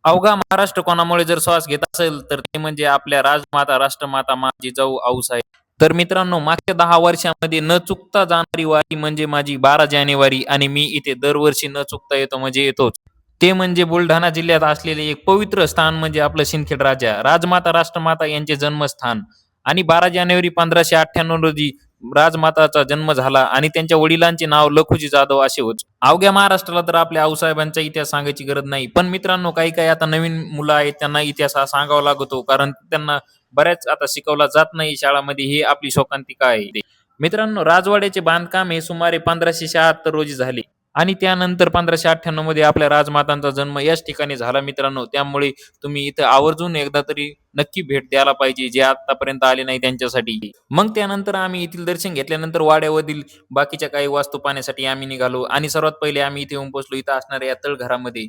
अवघा महाराष्ट्र कोणामुळे जर श्वास घेत असेल तर ते म्हणजे आपल्या राजमाता राष्ट्रमाता माझी जिजाऊ आऊसाहेब. तर मित्रांनो, मागच्या 10 वर्षामध्ये न चुकता जाणारी वारी म्हणजे माझी 12 जानेवारी, आणि मी इथे दरवर्षी न चुकता येतो म्हणजे येतोच. ते म्हणजे बुलढाणा जिल्ह्यात असलेले एक पवित्र स्थान म्हणजे आपलं सिंदखेड राजा, राजमाता राष्ट्रमाता यांचे जन्मस्थान. आणि 12 जानेवारी 1598 रोजी राजमाताचा जन्म झाला आणि त्यांच्या वडिलांचे नाव लखुजी जाधव असे होते. अवघ्या महाराष्ट्राला तर आपल्या आऊसाहेबांचा इतिहास सांगायची गरज नाही. पण मित्रांनो, काही काही आता नवीन मुलं आहेत, त्यांना इतिहास हा सांगावा लागतो, कारण त्यांना बऱ्याच आता शिकवला जात नाही शाळामध्ये. ही आपली शोकांतिका आहे. मित्रांनो, राजवाड्याचे बांधकाम हे सुमारे 1576 रोजी झाले. आणि त्यानंतर 1598 मध्ये आपल्या राजमातांचा जन्म याच ठिकाणी झाला मित्रांनो. त्यामुळे तुम्ही इथं आवर्जून एकदा तरी नक्की भेट द्यायला पाहिजे, जे आतापर्यंत आले नाही त्यांच्यासाठी. मग त्यानंतर आम्ही येथील दर्शन घेतल्यानंतर वाड्यावरील बाकीच्या काही वास्तू पाहण्यासाठी आम्ही निघालो, आणि सर्वात पहिले आम्ही इथे येऊन पोहोचलो इथं असणाऱ्या या तळघरामध्ये.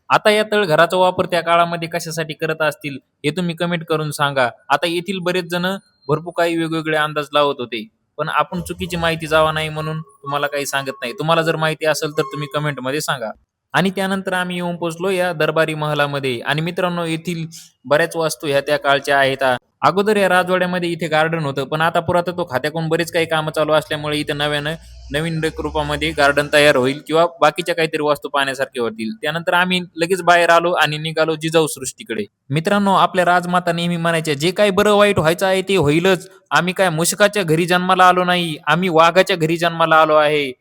आता या तळघराचा वापर त्या काळामध्ये कशासाठी करत असतील हे तुम्ही कमेंट करून सांगा. आता येथील बरेच जण भरपूर काही वेगवेगळे अंदाज लावत होते, पण आपण चुकीची माहिती जावा नाही म्हणून तुम्हाला काही सांगत नाही. तुम्हाला जर माहिती असेल तर तुम्ही कमेंटमध्ये सांगा. आणि त्यानंतर आम्ही येऊन पोहोचलो या दरबारी महलामध्ये. आणि मित्रांनो, येथील बऱ्याच वस्तू ह्या त्या काळच्या आहेत. अगोदर या राजवाड्यामध्ये इथे गार्डन होतं, पण आता पुरातत्व खात्याकडून बरेच काही कामं चालू असल्यामुळे इथे नव्यानं नवीन रूपामध्ये गार्डन तयार होईल, किंवा बाकीच्या काहीतरी वस्तू पाहण्यासारखे होतील. त्यानंतर आम्ही लगेच बाहेर आलो आणि निघालो जिजाऊ सृष्टीकडे. मित्रांनो, आपल्या राजमाता नेहमी म्हणायच्या, जे काही बरं वाईट व्हायचं आहे ते होईलच. आम्ही काय मुशकाच्या घरी जन्माला आलो नाही, आम्ही वाघाच्या घरी जन्माला आलो आहे.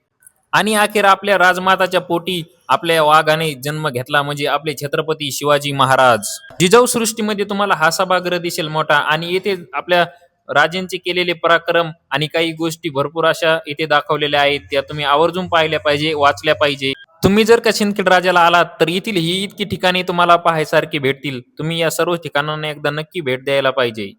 आणि अखेर आपल्या राजमाताच्या पोटी आपल्या वाघाने जन्म घेतला, म्हणजे आपले छत्रपती शिवाजी महाराज. जिजाऊ सृष्टीमध्ये तुम्हाला हा सभागृह दिसेल मोठा, आणि येथे आपल्या राजांचे केलेले पराक्रम आणि काही गोष्टी भरपूर अशा इथे दाखवलेल्या आहेत. त्या तुम्ही आवर्जून पाहिल्या पाहिजे, वाचल्या पाहिजे. तुम्ही जर का सिंदखेड राजाला आलात तर येथील ही इतकी ठिकाणे तुम्हाला पाहायसारखी भेटतील. तुम्ही या सर्व ठिकाणांना एकदा नक्की भेट द्यायला पाहिजे.